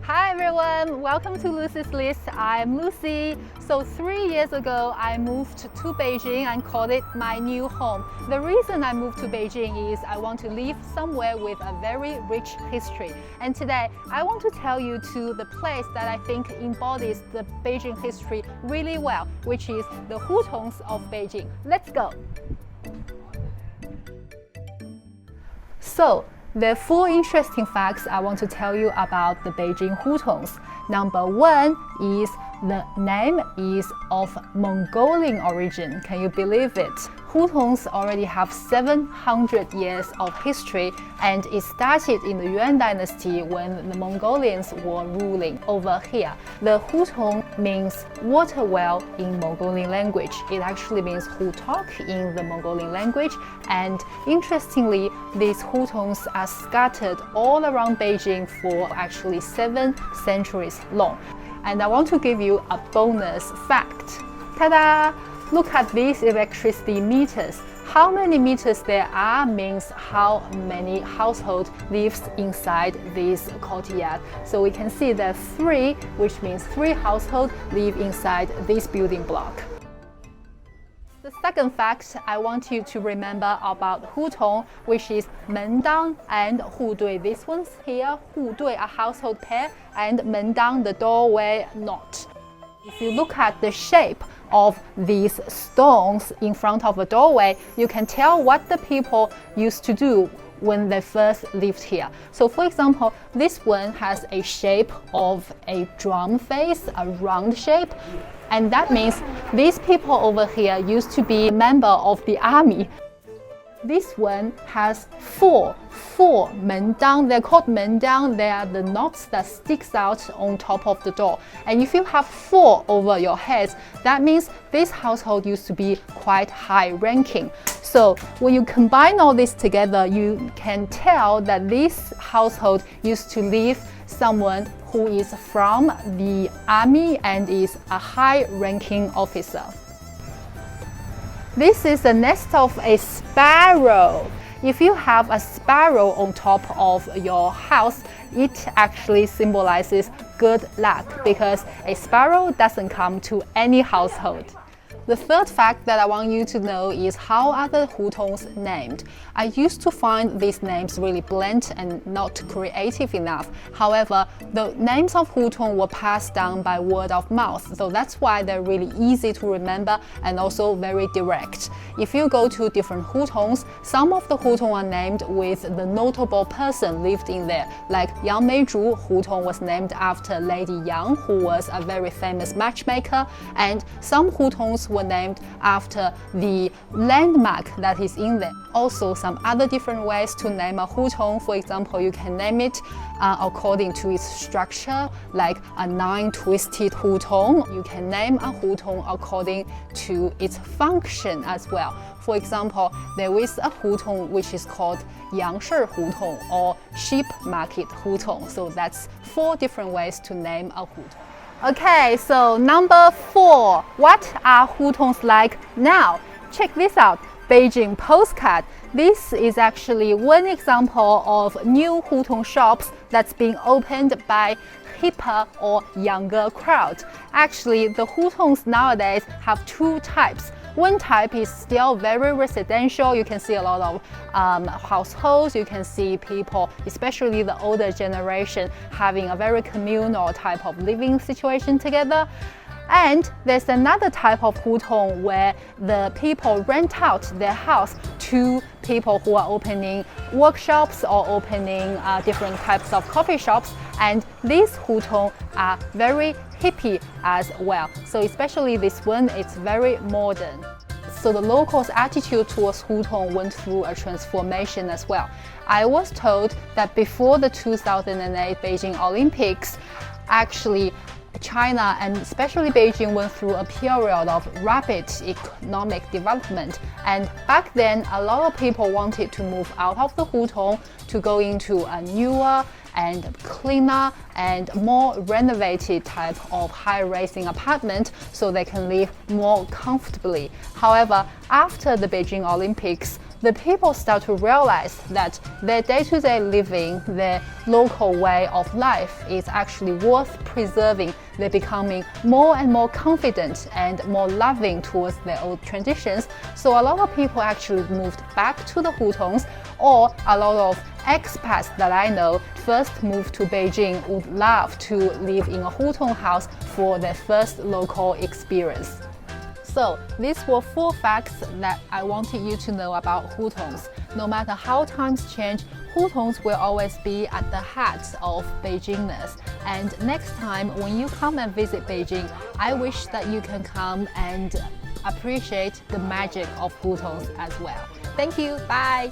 Hi everyone, welcome to Lucy's List. I'm Lucy. So 3 years ago, I moved to Beijing and called it my new home. The reason I moved to Beijing is I want to live somewhere with a very rich history. And today, I want to tell you to the place that I think embodies the Beijing history really well, which is the Hutongs of Beijing. Let's go. So, there are 4 interesting facts I want to tell you about the Beijing Hutongs. Number 1 is the name is of Mongolian origin. Can you believe it? Hutongs already have 700 years of history, and it started in the Yuan dynasty when the Mongolians were ruling over here. The Hutong means water well in Mongolian language. It actually means Hutok in the Mongolian language, and interestingly, these Hutongs are scattered all around Beijing for actually 7 centuries long. And I want to give you a bonus fact. Ta-da! Look at these electricity meters. How many meters there are means how many households lives inside this courtyard. So we can see that 3, which means 3 households live inside this building block. The second fact I want you to remember about Hutong, which is Mendang and Hudui. These ones here, Hudui, a household pair, and Mendang, the doorway knot. If you look at the shape of these stones in front of a doorway, you can tell what the people used to do when they first lived here. So for example, this one has a shape of a drum face, a round shape, and that means these people over here used to be a member of the army. This one has 4 mendang. They're called mendang. They are the knots that sticks out on top of the door. And if you have 4 over your heads, that means this household used to be quite high ranking. So when you combine all this together, you can tell that this household used to live someone who is from the army and is a high-ranking officer. This is the nest of a sparrow. If you have a sparrow on top of your house, it actually symbolizes good luck because a sparrow doesn't come to any household. The third fact that I want you to know is how are the Hutongs named. I used to find these names really bland and not creative enough. However, the names of Hutong were passed down by word of mouth, so that's why they're really easy to remember and also very direct. If you go to different Hutongs, some of the Hutong are named with the notable person lived in there. Like Yang Meizhu Hutong was named after Lady Yang, who was a very famous matchmaker, and some Hutongs were named after the landmark that is in there. Also, some other different ways to name a Hutong. For example, you can name it according to its structure, like a 9-twisted Hutong. You can name a Hutong according to its function as well. For example, there is a Hutong which is called Yangshi Hutong or Sheep Market Hutong. So that's 4 different ways to name a Hutong. Okay, so number 4. What are Hutongs like now? Check this out. Beijing postcard. This is actually one example of new Hutong shops that's being opened by hipper or younger crowd. Actually, the Hutongs nowadays have 2 types. One type is still very residential. You can see a lot of households. You can see people, especially the older generation, having a very communal type of living situation together. And there's another type of Hutong where the people rent out their house to people who are opening workshops or opening different types of coffee shops. And these Hutong are very hippie as well. So especially this one, it's very modern. So the locals' attitude towards Hutong went through a transformation as well. I was told that before the 2008 Beijing Olympics, actually China and especially Beijing went through a period of rapid economic development. And back then, a lot of people wanted to move out of the Hutong to go into a newer and cleaner and more renovated type of high-rising apartment so they can live more comfortably. However, after the Beijing Olympics, the people start to realize that their day-to-day living, their local way of life is actually worth preserving. They're becoming more and more confident and more loving towards their old traditions. So a lot of people actually moved back to the Hutongs, or a lot of expats that I know first moved to Beijing would love to live in a Hutong house for their first local experience. So these were 4 facts that I wanted you to know about Hutongs. No matter how times change, Hutongs will always be at the heart of Beijingness. And next time when you come and visit Beijing, I wish that you can come and appreciate the magic of Hutongs as well. Thank you. Bye.